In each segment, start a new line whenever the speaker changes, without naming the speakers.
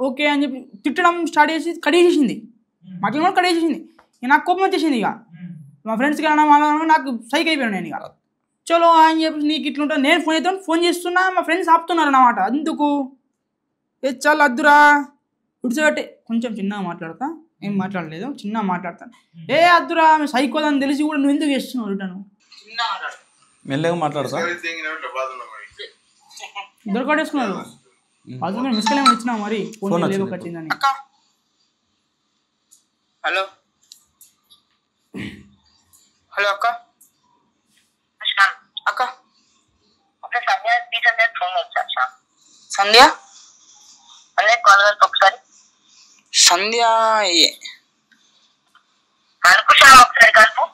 Okay అని చెప్పి తిట్టడం స్టార్ట్ చేసి కడిగేసింది, మాటలు కూడా కడిగేసింది. నాకు కోపం వచ్చేసింది. ఇక మా ఫ్రెండ్స్కి అన్న నాకు సైక్ అయిపోయాను నేను. ఇక చలో అని చెప్పి నీకు ఇట్లుంటా నేను ఫోన్ చేస్తాను, ఫోన్ చేస్తున్నా, మా ఫ్రెండ్స్ ఆపుతున్నారు అన్నమాట. అందుకు చాలా అద్దురా విడిచిపెట్టే కొంచెం చిన్నగా మాట్లాడతా, ఏం మాట్లాడలేదు, చిన్నగా మాట్లాడతాను. అద్దురా సైకోదని తెలిసి కూడా నువ్వు ఎందుకు చేస్తున్నావు రిటర్న్?
మెల్లగా మాట్లాడతా,
ఇద్దరు కొట్టేసుకున్నారు. అది మిస్కల్ ఏమైనా ఇచ్చినా మరి ఫోన్ లేవు కట్టిందని.
హలో హలో అక్క అక్క సంధ్య ఒకసారి సంధ్య ఒకసారి కలుపు.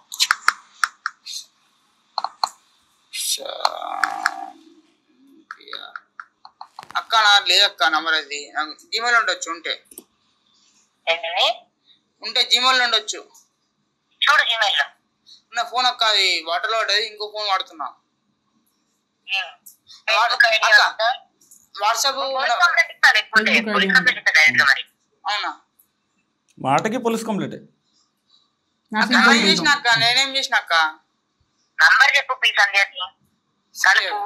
అక్క నాకు లేదక్క నంబర్, అది నాకు జీమెయిల్ ఉండొచ్చు, ఉంటే జీమెయిల్ ఉండొచ్చు. చూడు జీమెయిల్ నా ఫోన్ అక్క, అది వాటర్ లో పడ్డది, ఇంకో ఫోన్ వాడుతున్నా. వాట్సాప్ అవునా?
మాటకి పోలీస్ కంప్లైంట్.
చేసిన అక్క, నేనేం చేసిన అక్క? నంబర్ చెప్పు ప్లీజ్. సంధ్యకి కలుపు.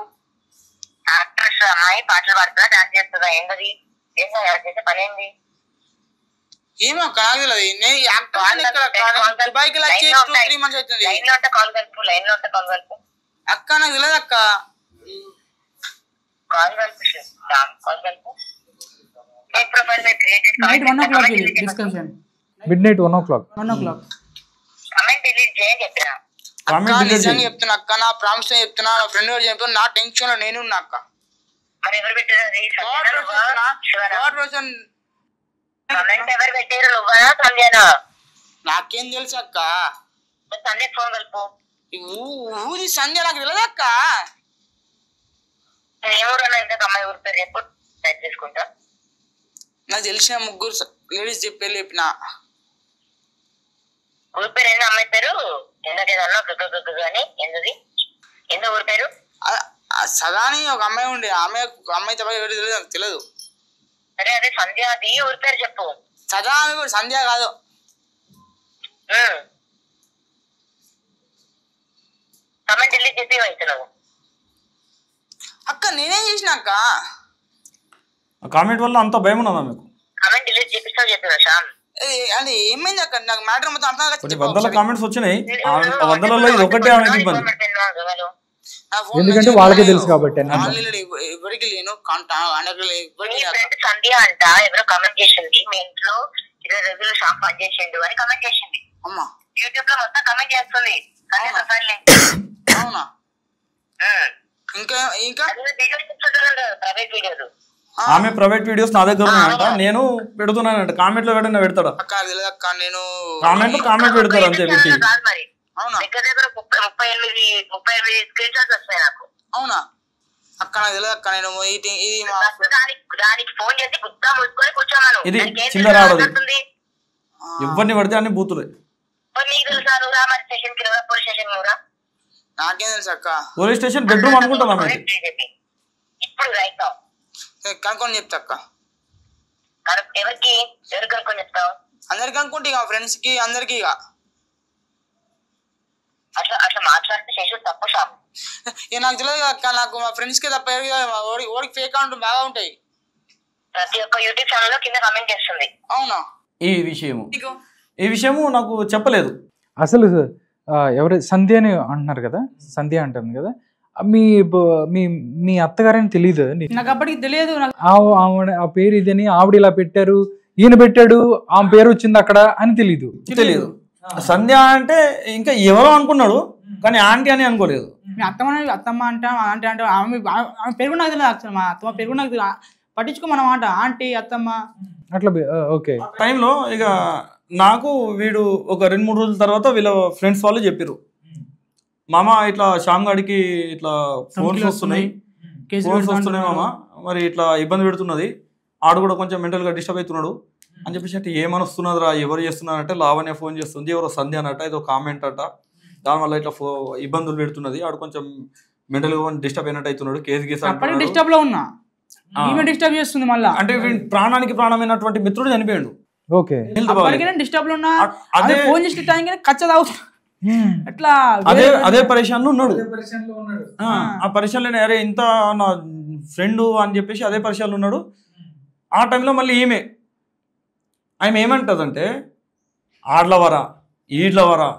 యాక్ట్రెస్ అమ్మాయి పాటలు పాడుతుందా, డాన్స్ చేస్తుందా, ఏంటది చేసే పని ఏంది? ఏమో అక్క నాకు తెలియదు. అక్క నాకు తెలియదు అక్క.
Night 1 o'clock discussion,
midnight 1 o'clock.
నిజంగా చెప్తున్నా అక్క, నా ప్రామిస్ చెప్తున్నా, నా ఫ్రెండ్ కూడా చెప్తున్నా, నా టెన్షన్ లో నేను ఉన్నా అక్క. నాకేం తెలుసు అక్క? ఊది సంధ్య నాకు తెలియదు అక్క. నాకు తెలిసిన 3 లేడీస్ చెప్పి చెప్పిన ఊరి పేరు ఏంది? అమ్మాయి పేరు ఊరి పేరు సదాని ఒక అమ్మాయి ఉండే, అమ్మాయి తప్ప ఎవరు తెలియదు, నాకు తెలియదు. సరే అదే సంధ్య, అది ఊరి పేరు చెప్పు. సదా సంధ్య కాదు. కమెంట్ డిలీట్ చేసి అవుతున్నావు అక్క. నేనేం చేసిన అక్క?
కామెంట్ వల్ల అంత భయం ఉన్నదా మీకు?
కమెంట్ డిలీట్ చేపిస్తావు చెప్పినా శ్యామ్. అది ఏమైంది అక్క? నాకు మ్యాటర్ మొత్తం అర్థం కాదు.
వందల కామెంట్స్ వచ్చినాయి, వందలలో ఇది ఒకటే ఇబ్బంది.
ఎందుకంటే వాళ్ళకే తెలుసు కాబట్టి.
ఎవరికి లేను సంధ్య అంట ఎవరో కమెంట్ చేసింది, మీ ఇంట్లో 20 రోజులు షాప్ పని చేసిండు అని కమెంట్ చేసింది. అమ్మా యూట్యూబ్ లో మొత్తం కమెంట్ చేస్తుంది. అవునా? ఇంకా ఇంకా ప్రైవేట్ వీడియోలు,
ఆమె ప్రైవేట్ వీడియోస్ నా దగ్గర ఉన్నాయంట, నేను పెడుతున్నానంట. కామెంట్ లో పెట్టిన పెడతాడు
అక్క, తెలియదు అక్క. నేను
కామెంట్ పెడతారు అంతే పెట్టి.
అవునా? దగ్గర దగ్గర 38 స్క్రీన్ షాట్స్ వస్తాయి నాకు. అవునా అక్క? నాకు తెలియదు అక్క. నేను దానికి ఫోన్ చేసి గుద్దా ముట్టుకొని కూర్చోమను.
ఇది చిల్లరాడది, ఎవరిని పడితే అన్ని బూతులే.
నీకు తెలుసా? నువ్వు రా మరి స్టేషన్ కి, పోలీస్ స్టేషన్ నువ్వురా. నాకేం తెలుసు అక్క?
పోలీస్ స్టేషన్ బెడ్రూమ్ అనుకుంటున్నా.
ఇప్పుడు రైట్ కనుక్కొని చెప్తా అక్క. ఎవరికి కనుక్కొని చెప్తావు? అందరికి అనుకుంటే ఇక ఫ్రెండ్స్ కి అందరికి. ఇక అట్లా అట్లా మాట్లాడితే చేసి తప్పు షాప్. నాకు తెలియదు అక్క, నాకు మా ఫ్రెండ్స్ కి తప్ప ఓడికి ఫేక్ అకౌంట్ బాగా ఉంటాయి. ప్రతి ఒక్క యూట్యూబ్ ఛానల్ లో కింద కామెంట్ చేస్తుంది. అవునా?
ఈ విషయము నాకు చెప్పలేదు
అసలు. ఎవరు సంధ్య అని అంటున్నారు కదా, సంధ్య అంటుంది కదా, మీ మీ అత్తగారని తెలియదు?
నాకు అప్పటికి తెలియదు.
ఆ పేరు ఇదని, ఆవిడ ఇలా పెట్టారు, ఈయన పెట్టాడు, ఆమె పేరు వచ్చింది అక్కడ అని తెలియదు.
సంధ్య అంటే ఇంకా ఎవరో అనుకున్నాడు, కానీ ఆంటీ అని అనుకోలేదు.
అత్తమ్మ అంటే ఆంటీ అంటే ఆమె పేరు నాకు తెలియదు. మా అత్తమ్మ పేరు నాకు పట్టించుకో మనం మాట ఆంటీ అత్తమ్మ
అట్లా. ఓకే.
టైంలో ఇక నాకు వీడు ఒక 2-3 రోజుల తర్వాత వీళ్ళ ఫ్రెండ్స్ వాళ్ళు చెప్పారు, మామ ఇట్లా శ్యామ్ గాడికి ఇట్లా ఫోన్స్ వస్తున్నాయి మామ, మరి ఇట్లా ఇబ్బంది పెడుతున్నది, ఆడు కూడా కొంచెం మెంటల్గా డిస్టర్బ్ అవుతున్నాడు అని చెప్పేసి. అంటే ఏమని వస్తున్నదిరా, ఎవరు చేస్తున్నారంటే లావణ్య ఫోన్ చేస్తుంది, ఎవరో సంధ్య అనట, ఏదో కామెంట్ అట, దానివల్ల ఇట్లా ఇబ్బందులు పెడుతున్నది, ఆడు కొంచెం మెంటల్గా డిస్టర్బ్ అయినట్టు అవుతున్నాడు, కేసు గీసా
డిస్టర్బ్ లో ఉన్నా. ఈమె డిస్టర్బ్ చేస్తుంది మళ్ళా.
అంటే ప్రాణానికి ప్రాణమైనటువంటి మిత్రుడు చనిపోయాడు.
ఓకే,
డిస్టర్బ్ లో ఉన్నా
అదే
ఫోన్ చేసిన టైం కచ్చ తాగుతా అట్లా
అదే పరిశాన్ ఉన్నాడు. ఆ పరిశాన్ అరే ఇంత నా ఫ్రెండ్ అని చెప్పేసి అదే పరిశాన్ ఉన్నాడు. ఆ టైంలో మళ్ళీ ఆమె ఏమంటదంటే ఆడ్లవరా ఈడ్లవరా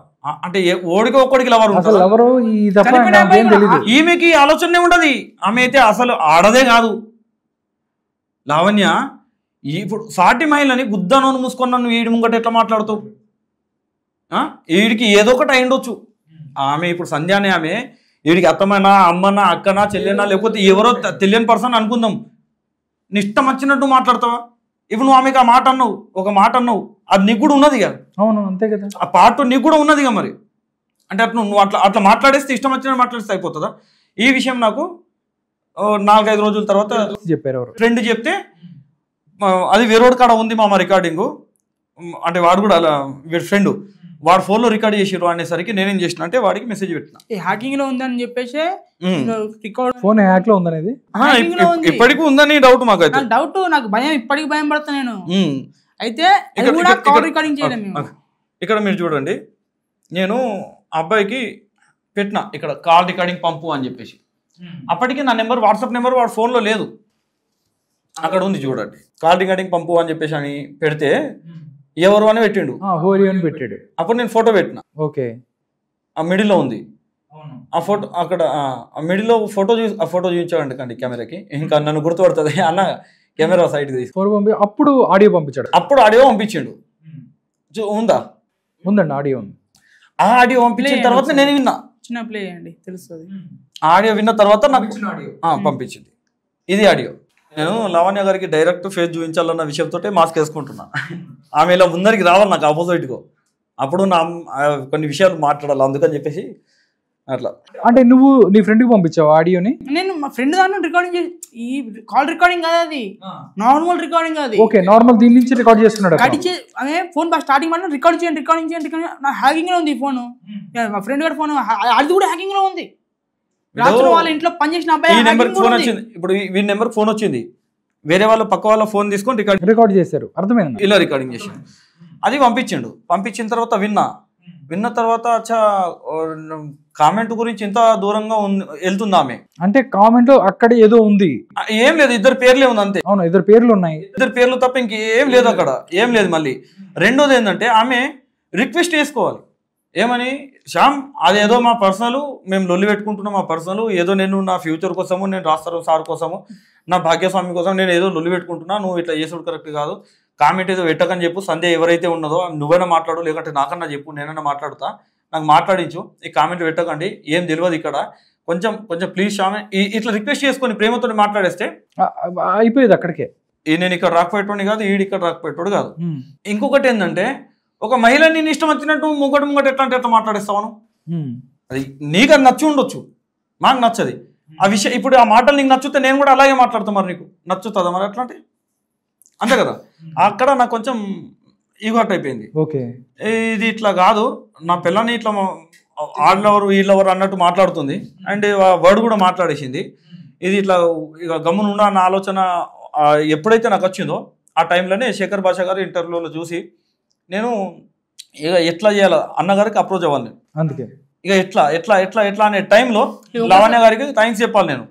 అంటే ఓడికి ఒక్కడికి లవరు ఈమెకి ఆలోచనే ఉండదు. ఆమె అయితే అసలు ఆడదే కాదు. లావణ్య ఇప్పుడు సాటి మహిళని గుద్దనోను మూసుకొని నన్ను వీడి ముంగట ఎట్లా మాట్లాడుతావు? వీడికి ఏదో ఒకటి అయిండొచ్చు. ఆమె ఇప్పుడు సంధ్యానే ఆమె వీడికి అత్తమైనా అమ్మనా అక్కనా చెల్లెనా లేకపోతే ఎవరో తెలియని పర్సన్ అనుకుందాం. నీ ఇష్టం వచ్చినట్టు మాట్లాడతావా? ఇప్పుడు నువ్వు ఆమెకి ఒక మాట అన్నావు అది నీకు కూడా ఉన్నదిగా.
అవును అంతే కదా,
ఆ పార్ట్ నీకు కూడా ఉన్నదిగా. మరి అంటే అట్లా నువ్వు అట్లా మాట్లాడేస్తే ఇష్టం వచ్చినట్టు మాట్లాడిస్తే అయిపోతుందా? ఈ విషయం నాకు 4-5 రోజుల తర్వాత
చెప్పారు
ఫ్రెండ్ చెప్తే అది వేరేవాడు కాడ ఉంది మామ రికార్డింగ్. అంటే వాడు కూడా అలా వీడి ఫ్రెండ్ వాడు ఫోన్లో రికార్డ్ చేసిరు అనేసరికి నేనేం చేసిన అంటే వాడికి మెసేజ్ పెట్టిన
హ్యాకింగ్ లో ఉందని చెప్పేసి
ఫోన్ హ్యాక్ లో ఉందనేది
ఇప్పటికీ ఉందని డౌట్. మాకు అయితే
డౌట్, నాకు భయం, ఇప్పటికి భయం పడతా నేను. అయితే రికార్డింగ్ చేయడం
ఇక్కడ మీరు చూడండి, నేను అబ్బాయికి పెట్టిన ఇక్కడ కాల్ రికార్డింగ్ పంపు అని చెప్పేసి. అప్పటికి నా నెంబర్ వాట్సాప్ నెంబర్ వాడు ఫోన్లో లేదు, అక్కడ ఉంది చూడండి. కాల్ రికార్డింగ్ పంపు అని చెప్పేసి అని పెడితే ఎవరు అని పెట్టిండు,
పెట్టాడు.
అప్పుడు నేను ఫోటో పెట్టిన.
ఓకే,
ఆ మిడిల్లో ఉంది ఆ ఫోటో. అక్కడ ఆ మిడిల్లో ఫోటో ఆ ఫోటో చూపించాడండి కండి కెమెరాకి. ఇంకా నన్ను గుర్తుపడుతుంది అన్న కెమెరా సైడ్ తీసుకొని.
అప్పుడు ఆడియో పంపించాడు.
అప్పుడు ఆడియో పంపించిండు.
ఉందండి ఆడియో ఉంది.
ఆ ఆడియో పంపించిన తర్వాత నేను విన్నా.
చిన్న ప్లే అండి తెలుస్తుంది.
ఆడియో విన్న తర్వాత నాకు పంపించింది. ఇది ఆడియో. నేను లావణ్య గారికి డైరెక్ట్ ఫేస్ చూపించాలన్న విషయంతో మాస్క్ వేసుకుంటున్నా. ఆమె ఇలా ముందరికి రావాలి నాకు ఆపోజిట్గా, అప్పుడు నా కొన్ని విషయాలు మాట్లాడాలి అందుకని చెప్పేసి అట్లా.
అంటే నువ్వు నీ ఫ్రెండ్కి పంపించావు ఆడియోని?
నేను మా ఫ్రెండ్ దాంట్లో రికార్డింగ్ చేసి, ఈ కాల్ రికార్డింగ్ కాదు అది, నార్మల్ రికార్డింగ్ అది.
ఓకే, నార్మల్ దీని నుంచి రికార్డ్ చేస్తున్నాడు.
ఆమె ఫోన్ స్టార్టింగ్ వల్ల రికార్డ్ చేయండి నా హ్యాకింగ్ లో ఉంది ఫోన్. మా ఫ్రెండ్ గారి ఫోన్ అది కూడా హ్యాకింగ్ లో ఉంది. రాత్రి వాళ్ళ ఇంట్లో పనిచేసిన అబ్బాయి
ఫోన్ వచ్చింది. ఇప్పుడు వీడి నెంబర్ ఫోన్ వచ్చింది, వేరే వాళ్ళ పక్క వాళ్ళ ఫోన్ తీసుకొని
రికార్డ్ చేశారు. అర్థమైంది,
ఇలా రికార్డింగ్ చేశాడు. అది పంపించిండు. పంపించిన తర్వాత విన్న తర్వాత అచ్చా కామెంట్ గురించి ఇంత దూరంగా వెళ్తుంది ఆమె.
అంటే కామెంట్ అక్కడ ఏదో ఉంది,
ఏం లేదు, 2 పేర్లే ఉంది అంతే.
అవును, 2 పేర్లు ఉన్నాయి.
2 పేర్లు తప్ప ఇంకేం లేదు అక్కడ, ఏం లేదు. మళ్ళీ రెండోది ఏంటంటే ఆమె రిక్వెస్ట్ చేసుకోవాలి. ఏమని, శ్యామ్ అదేదో మా పర్సనల్, మేము లొల్లి పెట్టుకుంటున్నాం, మా పర్సనల్ ఏదో, నేను నా ఫ్యూచర్ కోసము, నేను రాస్తారు సార్ కోసము, నా భాగ్యస్వామి కోసం నేను ఏదో లొల్లి పెట్టుకుంటున్నా, నువ్వు ఇట్లా చేసుడు కరెక్ట్ కాదు, కామెంట్ ఏదో పెట్టకని చెప్పు. సంధ్య ఎవరైతే ఉన్నదో నువ్వైనా మాట్లాడు, లేకుంటే నాకన్నా చెప్పు, నేనైనా మాట్లాడుతా, నాకు మాట్లాడించు, ఈ కామెంట్ పెట్టకండి, ఏం తెలియదు ఇక్కడ, కొంచెం ప్లీజ్ శ్యామ్ ఇట్లా రిక్వెస్ట్ చేసుకొని ప్రేమతో మాట్లాడేస్తే
అయిపోయేది అక్కడికే.
నేను ఇక్కడ రాకపోయేటోని కాదు, ఈడు ఇక్కడ రాకపోయేటోడు కాదు. ఇంకొకటి ఏంటంటే, ఒక మహిళ నేను ఇష్టం వచ్చినట్టు ముంగట ఎట్లా అంటే ఎట్లా మాట్లాడేస్తాను, అది నీకు అది నచ్చి ఉండొచ్చు, నాకు నచ్చది ఆ విషయం. ఇప్పుడు ఆ మాటలు నీకు నచ్చితే నేను కూడా అలాగే మాట్లాడతాను, మరి నీకు నచ్చుతుందా మరి అట్లా అంటే? అంతే కదా. అక్కడ నాకు కొంచెం ఈగో హర్ట్ అయిపోయింది.
ఓకే,
ఇది ఇట్లా కాదు, నా పిల్లని ఇట్లా ఆడలెవరు వీళ్ళెవరు అన్నట్టు మాట్లాడుతుంది, అండ్ వర్డ్ కూడా మాట్లాడేసింది. ఇది ఇట్లా ఇక గమ్మునుండా అన్న ఆలోచన ఎప్పుడైతే నాకు వచ్చిందో ఆ టైంలోనే శేఖర్ భాష గారు ఇంటర్వ్యూలో చూసి నేను ఇక ఎట్లా చేయాలి అన్నగారికి అప్రోచ్ అవ్వాలి నేను.
అందుకే
ఇక ఎట్లా అనే టైంలో లావణ్య గారికి థ్యాంక్స్ చెప్పాలి నేను.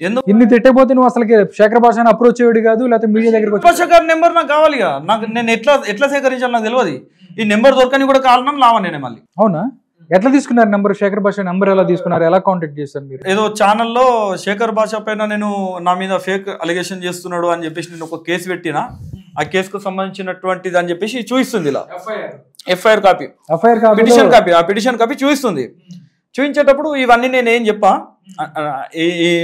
ఎందుకు
ఇన్ని తిట్టకపోతే నువ్వు అసలు శేఖర్ భాషను అప్రోచ్ అయ్యాడు కాదు, లేకపోతే మీడియా దగ్గర
భాష గారి నెంబర్ నాకు కావాలి, నాకు నేను ఎట్లా సేకరించాలి నాకు తెలియదు. ఈ నెంబర్ దొరకని కూడా కారణం లావణ్యనే. మళ్ళీ
అవునా, ఎట్లా తీసుకున్నారు నెంబర్? శేఖర్ భాష నెంబర్ ఎలా తీసుకున్నారు, ఎలా కాంటాక్ట్ చేశారు మీరు?
ఏదో ఛానల్లో శేఖర్ భాష పైన నేను నా మీద ఫేక్ అలిగేషన్ చేస్తున్నాడు అని చెప్పేసి నేను ఒక కేసు పెట్టిన, ఆ కేసుకు సంబంధించినటువంటిది అని చెప్పేసి చూపిస్తుంది, ఇలా ఎఫ్ఐఆర్ కాపీ, పిటిషన్ కాపీ చూపిస్తుంది. చూపించేటప్పుడు ఇవన్నీ నేను ఏం చెప్పా,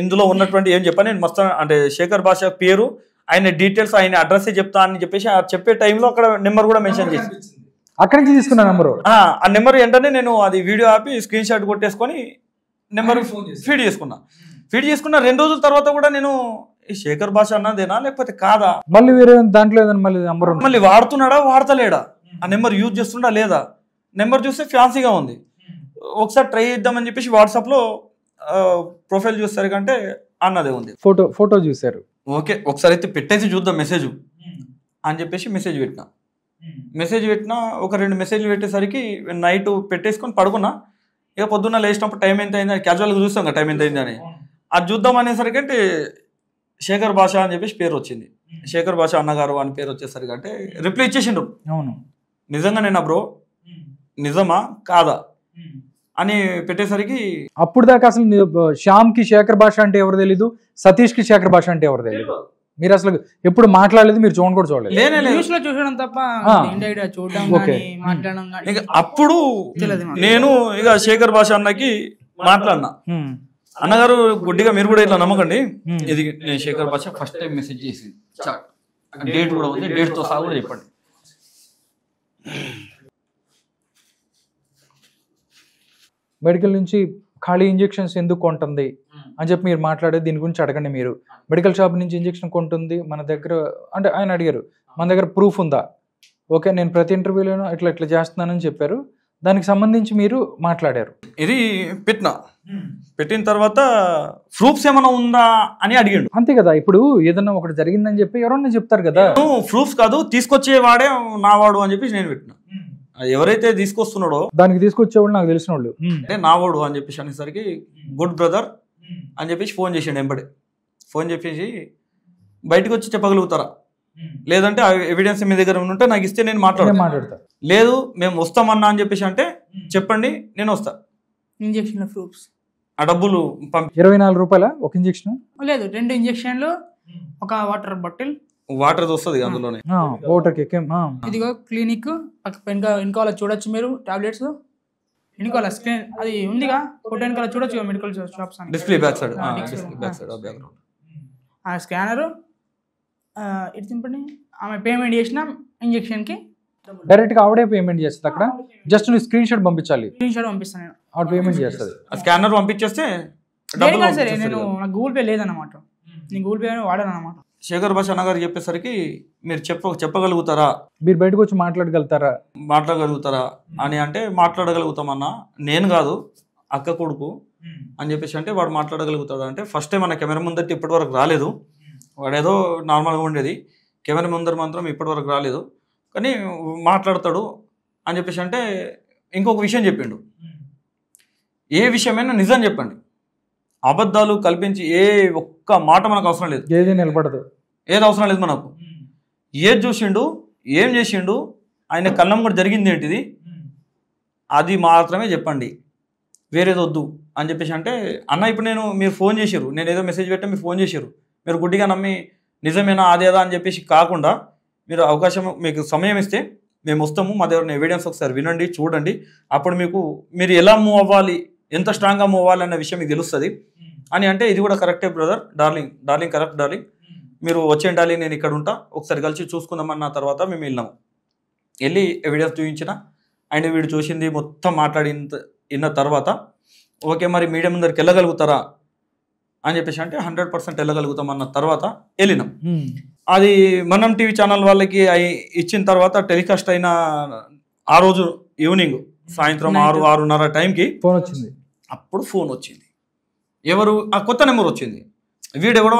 ఇందులో ఉన్నటువంటి ఏం చెప్పా, నేను మస్తు అంటే శేఖర్ భాష పేరు, ఆయన డీటెయిల్స్, ఆయన అడ్రస్ చెప్తా అని చెప్పేసి చెప్పే టైంలో అక్కడ నెంబర్ కూడా మెన్షన్ చేసి
అక్కడి నుంచి తీసుకున్న నెంబర్,
ఆ నెంబర్ ఏంటంటే నేను అది వీడియో ఆపి స్క్రీన్ షాట్ కొట్టేసుకొని నెంబర్ ఫీడ్ చేసుకున్నా. 2 రోజుల తర్వాత కూడా నేను ఈ శేఖర్ భాష అన్నదేనా లేకపోతే కాదా,
మళ్ళీ వేరే దాంట్లో మళ్ళీ
వాడుతున్నాడా వాడతలేడా, ఆ నెంబర్ యూజ్ చేస్తుండా లేదా, నెంబర్ చూస్తే ఫ్యాన్సీగా ఉంది, ఒకసారి ట్రై చేద్దామని చెప్పేసి వాట్సాప్లో ప్రొఫైల్ చూసేసరికంటే అన్నదే ఉంది.
ఫోటో చూసారు.
ఓకే ఒకసారి అయితే పెట్టేసి చూద్దాం మెసేజ్ అని చెప్పేసి మెసేజ్ పెట్టినా ఒక 2 మెసేజ్లు పెట్టేసరికి నైట్ పెట్టేసుకొని పడుకున్నా. ఇక పొద్దున్న లేచినప్పుడు టైం ఎంత అయిందని క్యాజువల్గా చూస్తాం కదా టైం ఎంత అయిందని, అది చూద్దాం అనేసరికి అంటే శేఖర్ భాష అని చెప్పేసి పేరు వచ్చింది. శేఖర్ భాష అన్నగారు అని పేరు వచ్చేసరికి అంటే రిప్లై ఇచ్చేసిండు.
అవును
నిజంగా నేనా బ్రో, నిజమా కాదా అని పెట్టేసరికి
అప్పుడు దాకా అసలు శ్యామ్ కి శేఖర్ భాష అంటే ఎవరు తెలీదు, సతీష్ కి శేఖర్ భాష అంటే ఎవరు తెలీదు. మీరు అసలు ఎప్పుడు మాట్లాడలేదు, మీరు చూడడం కూడా చూడలేదు.
న్యూస్ లో చూడడం తప్ప ఇండైరెక్ట్ గా చూడడం గానీ మాట్లాడడం గానీ.
అప్పుడు నేను ఇక శేఖర్ భాష అన్నకి మాట్లాడినా, అన్నగారు గుడ్డిగా మీరు కూడా ఇట్లా నమ్మకండి, ఇది నేను శేఖర్ భాష ఫస్ట్ టైం మెసేజ్ చేసింది, డేట్ కూడా ఉంది, డేట్ తో సహా కూడా చెప్పండి.
మెడికల్ నుంచి ఖాళీ ఇంజెక్షన్స్ ఎందుకు కొంటుంది అని చెప్పి మీరు మాట్లాడే దీని గురించి అడగండి. మీరు మెడికల్ షాప్ నుంచి ఇంజెక్షన్ కొంటుంది మన దగ్గర అంటే ఆయన అడిగారు, మన దగ్గర ప్రూఫ్ ఉందా? ఓకే నేను ప్రతి ఇంటర్వ్యూలోనూ ఇట్లా చేస్తున్నానని చెప్పారు, దానికి సంబంధించి మీరు మాట్లాడారు.
ఇది పెట్టిన తర్వాత ప్రూఫ్స్ ఏమైనా ఉందా అని అడిగాడు.
అంతే కదా, ఇప్పుడు ఏదన్నా ఒకటి జరిగిందని చెప్పి ఎవరన్నా చెప్తారు కదా.
ప్రూఫ్స్ కాదు తీసుకొచ్చేవాడే నావాడు అని చెప్పి నేను పెట్టినా. ఎవరైతే తీసుకొస్తున్నాడో
దానికి తీసుకొచ్చేవాడు నాకు తెలిసిన వాళ్ళు
అంటే నావాడు అని చెప్పేసి అనేసరికి గుడ్ బ్రదర్ అని చెప్పేసి ఫోన్ చేసిండు. ఎంబడే ఫోన్ చెప్పేసి బయటకు వచ్చి చెప్పగలుగుతారా, లేదంటే ఎవిడెన్స్ మీ దగ్గర ఉంటే నాకు ఇస్తే నేను మాట్లాడతా, లేదు మేము వస్తామన్నా అని చెప్పేసి అంటే చెప్పండి నేను వస్తా.
ఇంజెక్షన్ ప్రూఫ్స్
ఆ డబ్బులు
24 రూపాయల ఒక ఇంజెక్షన్
లేదు, 2 ఇంజెక్షన్లు, ఒక వాటర్ బాటిల్,
వాటర్ వస్తుంది అందులోనే.
ఇదిగో క్లినిక్ వెనకాల చూడొచ్చు మీరు, టాబ్లెట్స్ వెనకాల స్క్రీన్ అది ఉందిగా, ఫోటో వెనకాల చూడొచ్చు medical shops
display back side
ఆ స్కానరు ఇది తింపండి. ఆమె పేమెంట్ చేసిన ఇంజెక్షన్ కి
డైరెక్ట్ గా ఆవిడే పేమెంట్ చేస్తుంది. అక్కడ జస్ట్ నువ్వు స్క్రీన్ షాట్ పంపించాలి,
స్క్రీన్ షాట్ పంపిస్తాను నేను,
ఆవిడ పేమెంట్ చేస్తుంది.
స్కానర్ పంపించేస్తే
సరే నేను నాకు గూగుల్ పే లేదన్నమాట, నేను గూగుల్ పే వాడాను అనమాట.
శేఖర్ భాష అన్నగారు చెప్పేసరికి మీరు చెప్పగలుగుతారా,
మీరు బయటకు వచ్చి మాట్లాడగలుగుతారా
అని అంటే మాట్లాడగలుగుతామన్నా, నేను కాదు అక్క కొడుకు అని చెప్పేసి అంటే వాడు మాట్లాడగలుగుతాడు అంటే ఫస్ట్ టైం మన కెమెరా ముందర ఇప్పటి వరకు రాలేదు, వాడేదో నార్మల్గా ఉండేది, కెమెరా ముందర మాత్రం ఇప్పటి వరకు రాలేదు కానీ మాట్లాడతాడు అని చెప్పేసి అంటే ఇంకొక విషయం చెప్పిండు, ఏ విషయమైనా నిజం చెప్పండి, అబద్ధాలు కల్పించి ఏ ఒక్క మాట మనకు అవసరం లేదు,
ఏది నిలబడదు,
ఏది అవసరం లేదు మనకు. ఏది చూసిండు, ఏం చేసిండు, ఆయన కళ్ళం కూడా జరిగింది ఏంటిది అది మాత్రమే చెప్పండి, వేరేది వద్దు అని చెప్పేసి అంటే అన్న ఇప్పుడు మీరు ఫోన్ చేశారు, నేను ఏదో మెసేజ్ పెట్టా మీరు ఫోన్ చేశారు, మీరు గుడ్డిగా నమ్మి నిజమేనా అదేదా అని చెప్పేసి కాకుండా మీరు అవకాశం మీకు సమయం ఇస్తే మేము వస్తాము, మా దగ్గర ఎవిడెన్స్ ఒకసారి వినండి చూడండి, అప్పుడు మీరు ఎలా మూవ్ అవ్వాలి, ఎంత స్ట్రాంగ్గా మూవ్ అవ్వాలి అన్న విషయం మీకు తెలుస్తుంది అని అంటే ఇది కూడా కరెక్టే బ్రదర్, డార్లింగ్ కరెక్ట్ డార్లింగ్, మీరు వచ్చేయండి డార్లింగ్ నేను ఇక్కడ ఉంటా, ఒకసారి కలిసి చూసుకుందామన్న తర్వాత మేము వెళ్ళి ఎవిడెన్స్ చూపించిన అండ్ వీడు చూసింది మొత్తం విన్న తర్వాత ఓకే మరి మీడియా ముందరికి వెళ్ళగలుగుతారా అని చెప్పేసి అంటే 100% వెళ్ళగలుగుతాం అన్న తర్వాత వెళ్ళినాం. అది మనం టీవీ ఛానల్ వాళ్ళకి ఇచ్చిన తర్వాత టెలికాస్ట్ అయిన ఆ రోజు ఈవినింగ్ సాయంత్రం 6-6:30 టైంకి
ఫోన్ వచ్చింది.
అప్పుడు ఫోన్ వచ్చింది, ఎవరు ఆ కొత్త నెంబర్ వచ్చింది, వీడు ఎవరో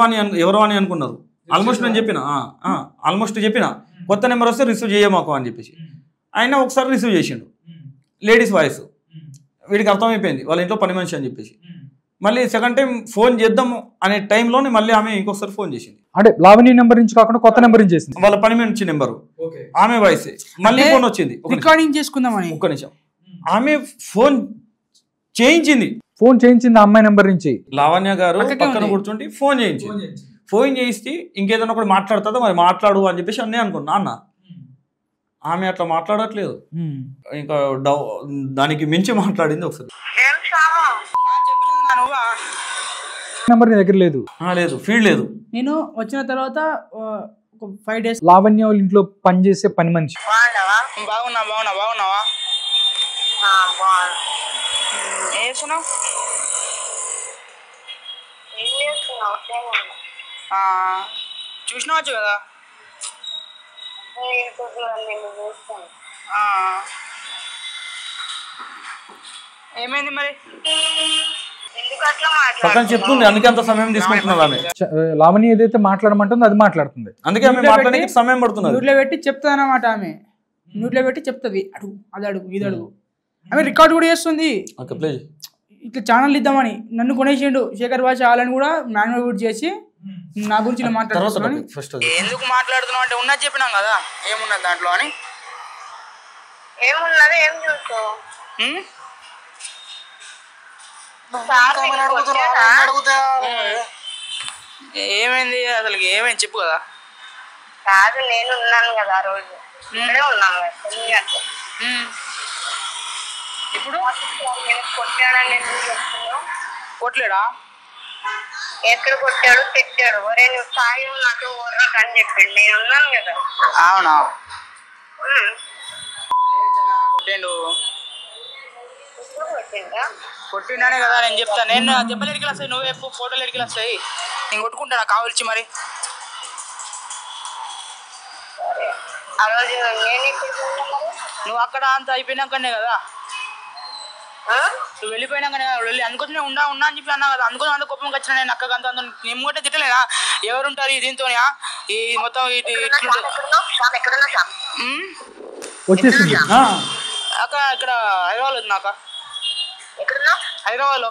అని అనుకున్నారు. ఆల్మోస్ట్ నేను చెప్పిన కొత్త నెంబర్ వస్తే రిసీవ్ చేయమాకు అని చెప్పేసి ఆయన ఒకసారి రిసీవ్ చేసిండు, లేడీస్ వాయిస్, వీడికి అర్థమైపోయింది వాళ్ళ ఇంట్లో పని మనిషి అని చెప్పేసి. మళ్ళీ సెకండ్ టైం ఫోన్ చేద్దాము అనే టైంలోనే మళ్ళీ ఆమె ఇంకొకసారి ఫోన్ చేసింది,
అంటే లావణ్య నెంబర్ నుంచి కాకుండా కొత్త నెంబర్ నుంచి చేసింది,
వాళ్ళ పని మనిషి నెంబరు, ఆమె వాయిస్. మళ్ళీ ఫోన్ వచ్చింది,
రికార్డింగ్ చేసుకుందామని
ఒక్క నిమిషం, ఆమె ఫోన్ చేయించింది
ఆ అమ్మాయి నెంబర్ నుంచి.
లావణ్య గారు పక్కన కూర్చుంటే ఫోన్ చేయిస్తే ఇంకేదైనా ఒకటి మాట్లాడుతుందో మరి మాట్లాడు అని చెప్పేసి అన్నీ అనుకున్నా అన్న. ఆమె అట్లా మాట్లాడట్లేదు, ఇంకా దానికి మించి మాట్లాడింది. ఒకసారి
నెంబర్ నీ దగ్గర లేదు,
ఫీల్డ్ లేదు.
నేను వచ్చిన తర్వాత 5 days
లావణ్య వాళ్ళ ఇంట్లో పనిచేసే పని మనిషి.
బాగున్నావా చూసినావచ్చు కదా, ఏమైంది మరి?
ఎందుకు అట్లా
పక్కన చెప్తుంది, అందుకే అంత సమయం తీసుకుంటున్నారు ఆమె.
లావణ్య ఏదైతే మాట్లాడమంటుందో అది మాట్లాడుతుంది.
అందుకే ఆమె మాట్లాడడానికి సమయం పడుతున్నది.
మ్యూట్లో పెట్టి చెప్తుంది అన్నమాట ఆమె. మ్యూట్లో పెట్టి చెప్తుంది, అడుగు అది అడుగు ఇది అడుగు. ఆమె రికార్డ్ కూడా చేస్తుంది. ఇట్లా ఛానల్ ఇద్దామని నన్ను కొనేసిండు శేఖర్ భాష వాళ్ళని కూడా మ్యాన్యువల్ చేసి నా గురించి ఇలా మాట్లాడుతున్నాను. ఎందుకు మాట్లాడుతున్నావు అంటే ఉన్నది చెప్పినాం కదా ఏమున్నది దాంట్లో అని.
ఏమున్నది ఏం చూస్తావు?
ఏమైంది అసలు, ఏమైంది చెప్పు కదా.
కాదు నేను ఉన్నాను కదా ఆ రోజు, ఇక్కడే ఉన్నాను కదా.
ఇప్పుడు
కొట్టాడని ఎందుకు చెప్తున్నావు?
కొట్టలేడా?
ఎక్కడ కొట్టాడు తిట్టాడు? ఒరే నువ్వు సాయి నాకు ఊర్రకు అని చెప్పిండు, నేను ఉన్నాను కదా.
అవునా కొట్టిండు? కొట్టిండానే కదా నేను చెప్తాను. నేను దెబ్బలు ఎడికి వస్తాయి, నువ్వే ఫోటోలు ఎడికి వస్తాయి, నేను కొట్టుకుంటాను కావలిచి మరి.
ఆ రోజు నేను
నువ్వు అక్కడ అంత అయిపోయినాకనే కదా, నువ్వు వెళ్ళిపోయినాకనే కదా వెళ్ళి అందుకోసం ఉన్నా అని చెప్పి అన్నా కదా. అందుకోసం అంత కోపంగా వచ్చిన నేను అక్కగా అంత నేను కూడా తిట్టలేదా? ఎవరుంటారు దీంతో ఈ మొత్తం
వచ్చేసింది
అక్క. ఇక్కడ హైదరాబాద్ ఉంది నాక. హైదరాబాద్ లో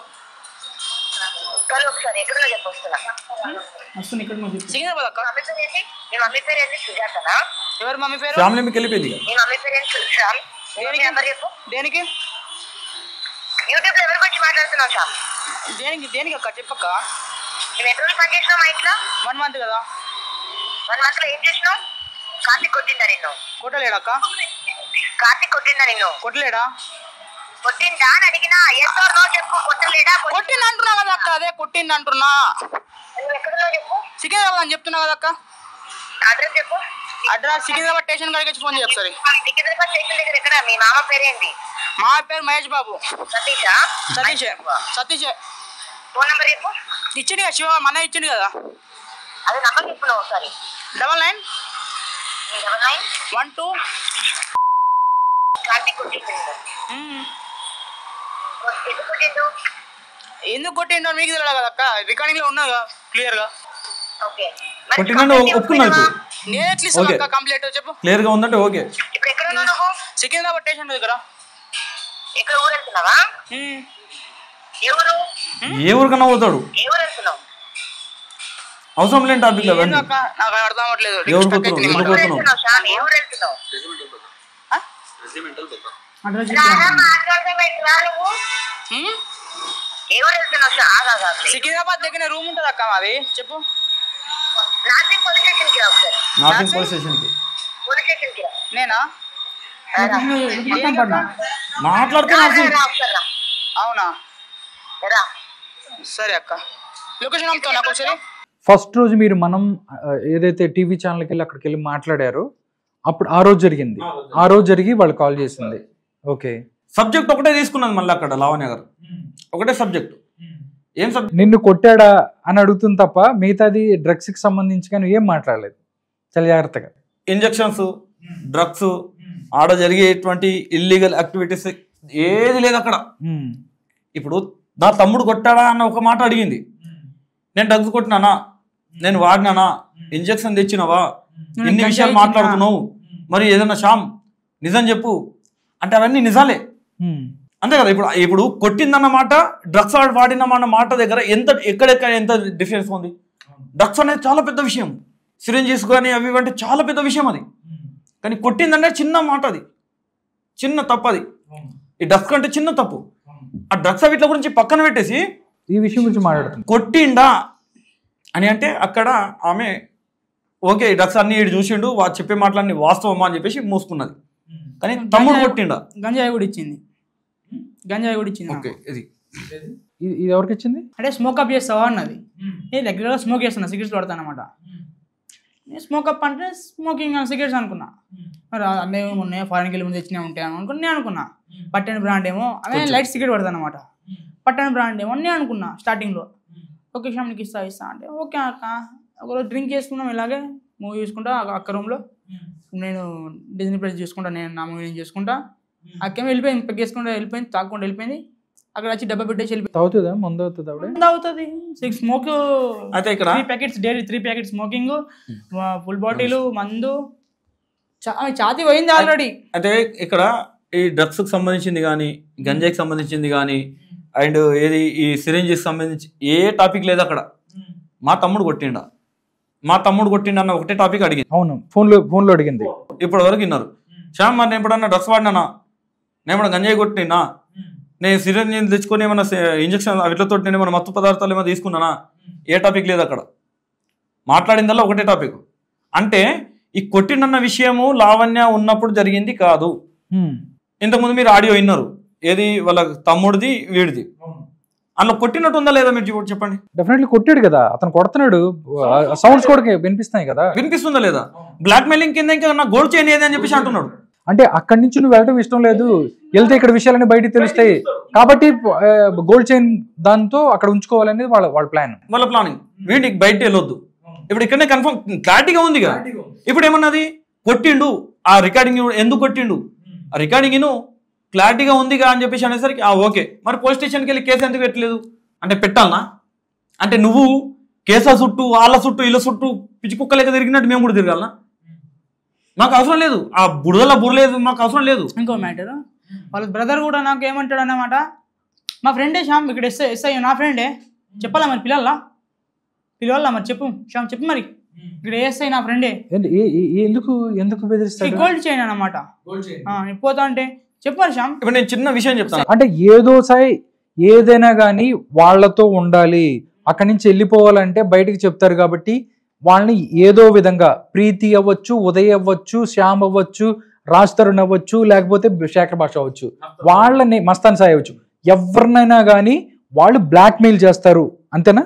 ఒకసారి ఎక్కడ చెప్పొస్తున్నా
సికింద్రాబాద్ అక్క.
మమ్మీ పేరు ఏంటి? సుజాతనా?
ఎవరు మమ్మీ పేరు?
ఫ్యామిలీ మీకు వెళ్ళిపోయింది.
నీ మమ్మీ పేరు ఏంటి? శ్యామ్.
దేనికి
యూట్యూబ్ లో ఎవరి గురించి మాట్లాడుతున్నావు శ్యామ్?
దేనికి అక్క చెప్పక్క.
నువ్వు ఎన్ని రోజులు పని చేసినావు మా ఇంట్లో?
1 month కదా.
1 month లో ఏం చేసినావు? కార్తీక్ కొట్టిందా నిన్ను?
కొట్టలేడా అక్క?
కార్తీక్ కొట్టిందా నిన్ను?
కొట్టలేడా?
కొట్టిందా అని అడిగినా ఎస్ ఆర్ నో చెప్పు. కొట్టలేడా?
కొట్టింది అంటున్నా కదా అక్క. అదే కొట్టింది అంటున్నా.
నువ్వు ఎక్కడున్నావు చెప్పు.
సికింద్రాబాద్ అని చెప్తున్నా కదా అక్క.
అడ్రస్ చెప్పు.
అడ్రస్ సికింద్రాబాద్ స్టేషన్ కాడికి ఫోన్ చేయ ఒకసారి.
సికింద్రాబాద్ స్టేషన్ దగ్గర ఎక్కడ? మీ మామ పేరేంటి?
మా పేరు మహేష్ బాబు.
సతీషా?
సతీషే.
ఫోన్ నెంబర్ చెప్పు.
ఇచ్చింది కదా శివ, మన ఇచ్చింది కదా.
అదే నంబర్ చెప్పు నువ్వు ఒకసారి.
99 12
కార్తీక్ కొట్టిండు.
ఎందుకు కొట్టిండో మీకు తెలియదు కదా అక్క. రికార్డింగ్ లో ఉన్నా క్లియర్ గా.
ఓకే
కొట్టిందంటే ఒప్పుకున్నాడు.
నేను ఎట్లా ఇస్తాను అక్క కంప్లీట్ చెప్పు.
క్లియర్ గా ఉందంటే ఓకే.
ఇప్పుడు ఎక్కడ ఉన్నావు నువ్వు?
సికింద్రాబాద్ స్టేషన్ దగ్గర.
ఎక్కడ ఊరు వెళ్తున్నావా?
ఏ ఊరికన్నా పోతాడు.
ఏ ఊరు వెళ్తున్నావు?
అవసరం లేని టాపిక్
నాకు అర్థం అవ్వట్లేదు.
ఏ ఊరు వెళ్తున్నావు?
ఏ ఊరు వెళ్తున్నావు? సికింద్రాబాద్ దగ్గర రూమ్ ఉంటుంది అక్క మాది. చెప్పు.
నార్సింగ్ పోలీస్ స్టేషన్ కి.
నేనా
మాట్లాడుతున్నా.
అవునా సరే అక్క. లొకేషన్ అమ్ముతావు నాకు ఒకసారి.
ఫస్ట్ రోజు మీరు మనం ఏదైతే టీవీ ఛానల్కి వెళ్ళి అక్కడికి వెళ్ళి మాట్లాడారో అప్పుడు ఆ రోజు జరిగింది. ఆ రోజు జరిగి వాళ్ళు కాల్ చేసింది. ఓకే.
సబ్జెక్ట్ ఒకటే తీసుకున్నది మళ్ళీ అక్కడ లావణ్య గారు. ఒకటే సబ్జెక్ట్. ఏం సబ్జెక్ట్?
నిన్ను కొట్టాడా అని అడుగుతుంది తప్ప మిగతాది డ్రగ్స్ కి సంబంధించి కానీ ఏం మాట్లాడలేదు. చాలా జాగ్రత్తగా.
ఇంజెక్షన్స్, డ్రగ్స్, ఆడ జరిగేటువంటి ఇల్లీగల్ యాక్టివిటీస్ ఏది లేదు అక్కడ. ఇప్పుడు నా తమ్ముడు కొట్టాడా అన్న ఒక మాట అడిగింది. నేను డ్రగ్స్ కొట్టినానా, నేను వాడినానా, ఇంజెక్షన్ తెచ్చినావా, ఇన్ని విషయాలు మాట్లాడుతున్నావు, మరి ఏదన్నా శ్యామ్ నిజం చెప్పు అంటే అవన్నీ నిజాలే. అంతే కదా. ఇప్పుడు కొట్టిందన్న మాట, డ్రగ్స్ వాడినమన్న మాట దగ్గర ఎక్కడెక్కడ ఎంత డిఫరెన్స్ ఉంది. డ్రగ్స్ అనేది చాలా పెద్ద విషయం. సిరింజెస్ కానీ అవి అంటే చాలా పెద్ద విషయం అది. కానీ కొట్టిందంటే చిన్న మాట, అది చిన్న తప్పు. అది ఈ డ్రగ్స్ కంటే చిన్న తప్పు. ఆ డ్రగ్స్ వీటి గురించి పక్కన పెట్టేసి
ఈ విషయం గురించి మాట్లాడుతుంది.
కొట్టిండా అని అంటే అక్కడ ఆమె ఓకే డ్రగ్స్ అన్ని చూసిండు, చెప్పే మాటలన్నీ వాస్తవమా అని చెప్పేసి మూసుకున్నది. కానీ తమ్ముడు కొట్టిండా?
గంజాయి కూడా ఇచ్చింది.
ఓకే. ఇది
ఎవరికి ఇచ్చింది
అంటే స్మోక్ అప్ చేస్తావా అన్నది. నేను రెగ్యులర్గా స్మోక్ చేస్తున్నా, సిగరెట్స్ పడతాను అనమాట. నేను స్మోక్ అప్ అంటే స్మోకింగ్ సిగరెట్స్ అనుకున్నా. మరి అన్నీ ఉన్నాయి, ఫారెన్కి వెళ్ళి ముందు తెచ్చినా ఉంటాయి అనుకుని నేను అనుకున్నా. పట్టణ బ్రాండ్ ఏమో అదే లైట్ సిగరెట్ పడతాను అనమాట. పట్టణ బ్రాండ్ ఏమో నేను అనుకున్నా స్టార్టింగ్లో. ఓకే షామ్కి ఇస్తా అంటే ఓకే అక్క. ఒకరోజు డ్రింక్ చేసుకున్నాం, ఇలాగే మూవీ చూసుకుంటా అక్క రూమ్లో. నేను డిజ్నీ ప్లస్ చూసుకుంటా, నేను నా మూవీ నేను చూసుకుంటా. అక్కేమో వెళ్ళిపోయింది, పెగ్గేసుకుంటా వెళ్ళిపోయింది, తాక్కుండా వెళ్ళిపోయింది. అక్కడ వచ్చి డబ్బా పెట్టేసి వెళ్ళిపోయి
తాగుతుందా ముందు అవుతుంది ఆవిడ
అవుతుంది 6 స్మోక్
అయితే ఇక్కడ
3 packets daily 3 packets smoking full bottle మందు ఛాతీ పోయింది ఆల్రెడీ.
అయితే ఇక్కడ ఈ డ్రగ్స్ కి సంబంధించింది కానీ గంజాయికి సంబంధించింది కానీ అండ్ ఏది ఈ సిరింజికి సంబంధించి ఏ టాపిక్ లేదు అక్కడ. మా తమ్ముడు కొట్టిండ అన్న ఒకటే టాపిక్ అడిగింది.
అవును ఫోన్లో అడిగింది.
ఇప్పటి వరకు విన్నారు. శ్యామ్ మరి నేను ఎప్పుడన్నా డ్రగ్స్ వాడినానా, నేను ఏమన్నా గంజాయి కొట్టినా, నేను సిరింజ్ తెచ్చుకొని ఏమన్నా ఇంజక్షన్ వీటితో నేను ఏమన్నా మత్తు పదార్థాలు ఏమైనా తీసుకున్నానా, ఏ టాపిక్ లేదు అక్కడ. మాట్లాడిందల్లా ఒకటే టాపిక్. అంటే ఈ కొట్టినన్న విషయము లావణ్య ఉన్నప్పుడు జరిగింది కాదు. ఇంతకుముందు మీరు ఆడియో విన్నారు, ఏది వాళ్ళ తమ్ముడిది వీడిది. అందులో కొట్టినట్టు ఉందా లేదా మీరు చెప్పండి.
డెఫినెట్లీ కొట్టాడు కదా, అతను కొడుతున్నాడు, సౌండ్స్ కూడా వినిపిస్తున్నాయి కదా.
వినిపిస్తుందా లేదా? బ్లాక్ మెయిలింగ్ కింద ఇంకా నా గోల్డ్ చైన్ ఏది అని చెప్పేసి అంటున్నాడు.
అంటే అక్కడి నుంచి నువ్వు వెళ్ళడం ఇష్టం లేదు, వెళ్తే ఇక్కడ విషయాలన్నీ బయటకు తెలుస్తాయి కాబట్టి గోల్డ్ చైన్ దాంతో అక్కడ ఉంచుకోవాలనేది వాళ్ళ ప్లానింగ్.
వీడికి బయట వెళ్ళొద్దు. ఇప్పుడు ఇక్కడనే కన్ఫర్మ్ క్లారిటీగా ఉంది కదా. ఇప్పుడు ఏమన్నది కొట్టిండు, ఆ రికార్డింగ్ ఎందుకు కొట్టిండు, ఆ రికార్డింగ్ క్లారిటీగా ఉందిగా అని చెప్పేసి అనేసరికి ఓకే, మరి పోలీస్ స్టేషన్కి వెళ్ళి కేసు ఎందుకు పెట్టలేదు అంటే పెట్టాలనా? అంటే నువ్వు కేసుల చుట్టూ వాళ్ళ చుట్టూ వీళ్ళ చుట్టూ పిచ్చి కుక్క లెక్క తిరిగినట్టు మేము కూడా తిరగాలనా? మాకు అవసరం లేదు, ఆ బురలేదు, మాకు అవసరం లేదు.
ఇంకో మ్యాటర్, వాళ్ళ బ్రదర్ కూడా నాకు ఏమంటాడు అన్నమాట, మా ఫ్రెండే శ్యామ్ ఇక్కడ ఎస్ఐ నా ఫ్రెండే, చెప్పాలా మరి పిలవాలా మరి చెప్పు మరి ఇక్కడ ఎస్ఐ నా ఫ్రెండే.
ఎందుకు బెదిరిస్తాడు?
గోల్డ్ చైన్ అన్నమాట. పోతా అంటే చెప్పారు శ్యామ్.
ఇప్పుడు నేను చిన్న విషయం చెప్తాను.
అంటే ఏదైనా కానీ వాళ్ళతో ఉండాలి, అక్కడి నుంచి వెళ్ళిపోవాలంటే బయటికి చెప్తారు కాబట్టి వాళ్ళని ఏదో విధంగా ప్రీతి అవ్వచ్చు, ఉదయ్ అవ్వచ్చు, శ్యామ్ అవ్వచ్చు, రాజ్ తరుణ్ అవ్వచ్చు, లేకపోతే శేఖర్ భాష అవ్వచ్చు, వాళ్ళని మస్తాన్ సాయి అవ్వచ్చు, ఎవరినైనా కానీ వాళ్ళు బ్లాక్ మెయిల్ చేస్తారు. అంతేనా?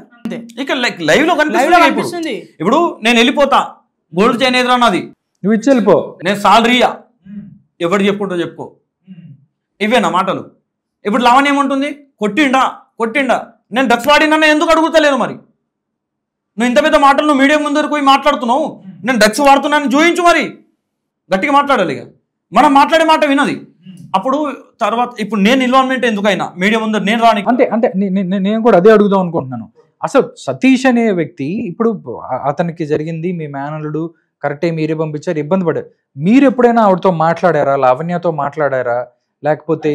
ఇక లైవ్ లో కనిపిస్తుంది. ఇప్పుడు నేను వెళ్ళిపోతా, గోల్డ్ చైన్ ఎదురా నాది,
నువ్వు ఇచ్చి వెళ్ళిపో,
నేను సాలరీయా, ఎవరు చెప్పుకుంటో చెప్పుకో, ఇవేనా మాటలు? ఇప్పుడు లావణ్య ఏమంటుంది, కొట్టిండా నేను డ్రగ్స్ వాడినా ఎందుకు అడుగుతలేను? మరి నువ్వు ఇంత పెద్ద మాటలు నువ్వు మీడియా ముందరకు పోయి మాట్లాడుతున్నావు, నేను డ్రగ్స్ వాడుతున్నాను చూయించు, మరి గట్టిగా మాట్లాడాలి. ఇక మనం మాట్లాడే మాట వినది. అప్పుడు తర్వాత ఇప్పుడు నేను ఇన్వాల్వ్మెంట్ ఎందుకైనా మీడియా ముందర నేను రాని
అంటే నేను కూడా అదే అడుగుదాం అనుకుంటున్నాను. అసలు సతీష్ అనే వ్యక్తి ఇప్పుడు అతనికి జరిగింది, మీ మేనలుడు కరెక్టే, మీరే పంపించారు, ఇబ్బంది పడారు. మీరు ఎప్పుడైనా ఆవిడతో మాట్లాడారా, లావణ్యతో మాట్లాడారా, లేకపోతే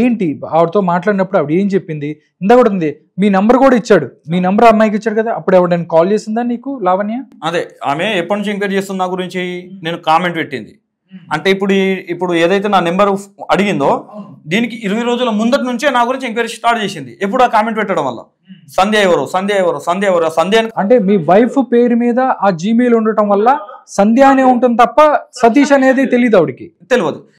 ఏంటి ఆవిడతో మాట్లాడినప్పుడు ఆవిడ ఏం చెప్పింది? ఇందా కూడా ఉంది, మీ నంబర్ కూడా ఇచ్చాడు, మీ నంబర్ అమ్మాయికి ఇచ్చాడు కదా, అప్పుడు ఎవడైనా కాల్ చేసిందా నీకు లావణ్య?
అదే ఆమె ఎప్పటి నుంచి ఎంక్వైరీ చేస్తుంది నా గురించి, నేను కామెంట్ పెట్టింది. అంటే ఇప్పుడు ఏదైతే నా నెంబర్ అడిగిందో దీనికి 20 రోజుల ముందటి నుంచే నా గురించి ఎంక్వైరీ స్టార్ట్ చేసింది. ఎప్పుడు ఆ కామెంట్ పెట్టడం వల్ల సంధ్య ఎవరు
అంటే మీ వైఫ్ పేరు మీద ఆ జీమెయిల్ ఉండటం వల్ల సంధ్య అనే ఉంటుంది తప్ప సతీష్ అనేది తెలియదు, ఆవిడకి
తెలియదు.